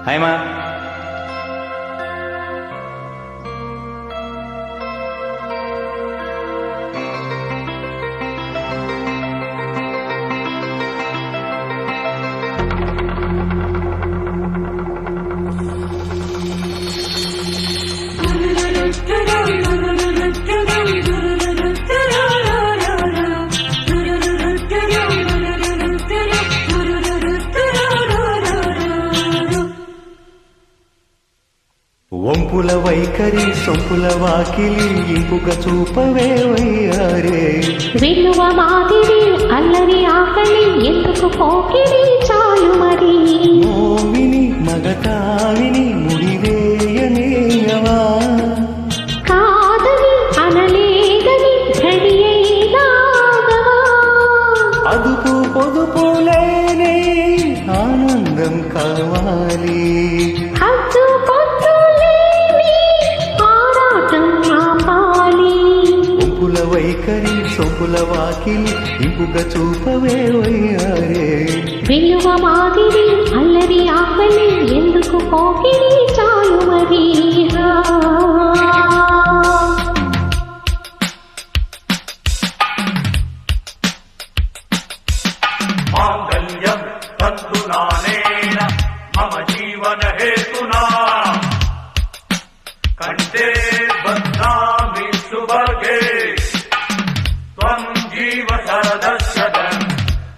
Hi మా. వంపుల వైఖరి సొంపుల వాకిలి ఇంపుగా చూపవే వయ్యారే. విలువ మాదిరి అల్లరి ఆకలి ఎందుకు పోకిరి చాలు మరి. మోవిని మగతావిని ముడివేయనేయవా. కాదని అనలేదని ఘడియైనాగవా. అదుపు పొదుపు లేని ఆనందం కావాలి. హద్దు పొద్దు లేని ఆరాటం ఆపాలి. వంపుల వైఖరి సొంపుల వాకిలి ఇంపుగా చూపవే వయ్యారే. విలువ మాదిరి అల్లరి ఆకలి ఎందుకు పోకిరి చాలు మరి. మాంగళ్యం తంతునానేన మమ జీవన హేతునా కంఠే బధ్నామి సుభగే త్వం జీవ శరదస్యతం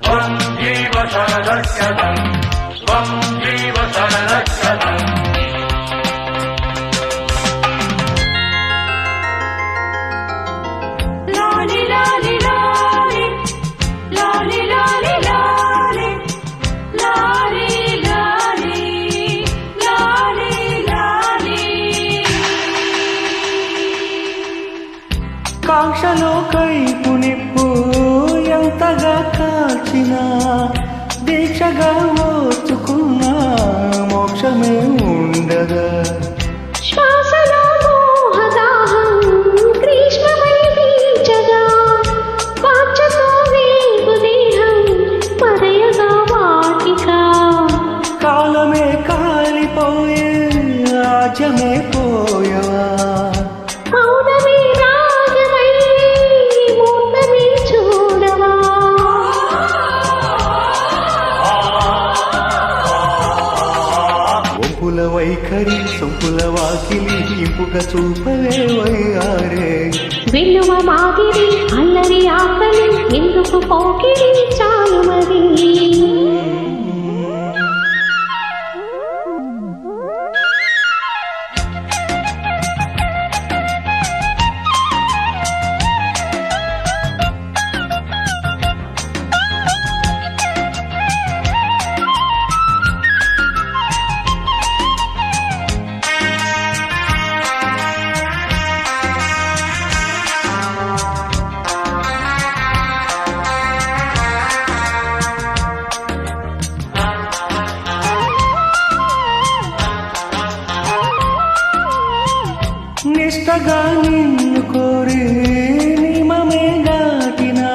త్వం జీవ శరదస్యతం త్వం జీవ శరదస్యతం. లాలి లాలి లాలి లాలి లాలి లాలి లాలి లాలి లాలి లాలి. కాంక్షలో కైపు నిప్పు ఎంతగా కాల్చినా దీక్షగా ఓచుకున్నా మోక్షమే ఉండగా. శ్వాసలో మోహదాహం గ్రీష్మమై వీచగా వాచతో వేగు దేహం పదయగా వాటిక. కాలమే కాలిపోయే రాజ్యమే పోయవా. మౌనమే రాగమై మూర్తమే చూడవా. వంపుల వైఖరి సొంపుల వాకిలి ఇంపుగా చూపవే వయ్యారే. విలువ మాదిరి అల్లరి ఆకలి ఎందుకు పోకిరి చాలు మరి. నిష్టగా నిన్ను కోరి నిమమే దాటినా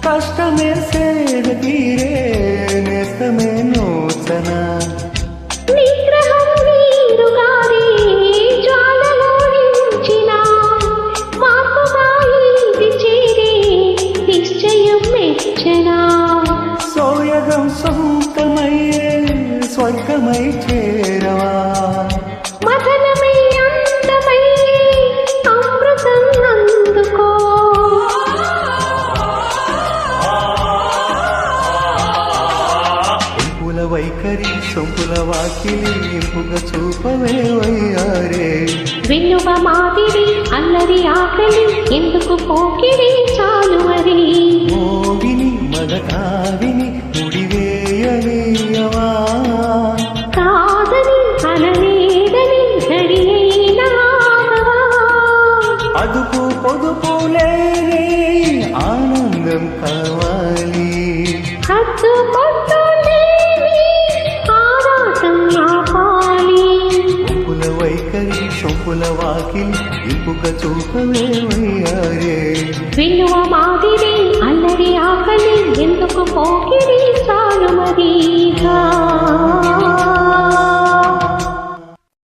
కష్టమే సేద తీరే నేస్తమే నూతన. నిగ్రహం నీరుగారి జ్వాలలో నించిన మార్పుగా ఇది చేరే నిశ్చయం మెచ్చనా. సోయగం సొంతమయ్యే స్వర్గమై చేరవా. మథనమై అందమై అమృతం అందుకో. వంపుల వైఖరి సొంపుల వాకిలి ఇంపుగా చూపవే వయ్యారే. విలువ మాదిరి అల్లరి ఆకలి ఎందుకు పోకిరి చాలు మరి. మోగిని మగతావిని ముడివేయవా. కాదని అనలేదని ఘడియైనాగవా. అదుపు పొదుపు లేని ఆనందం కావాలి. హద్దు పొద్దు లేని ఆరాటం ఆపాలి. వంపుల వైఖరి సొంపుల వాకిలి ఇంపుగా చూపవే వయ్యారే. విలువ మాదిరి అల్లరి ఆకలి ఎందుకు పోకిరి చాలు మరి.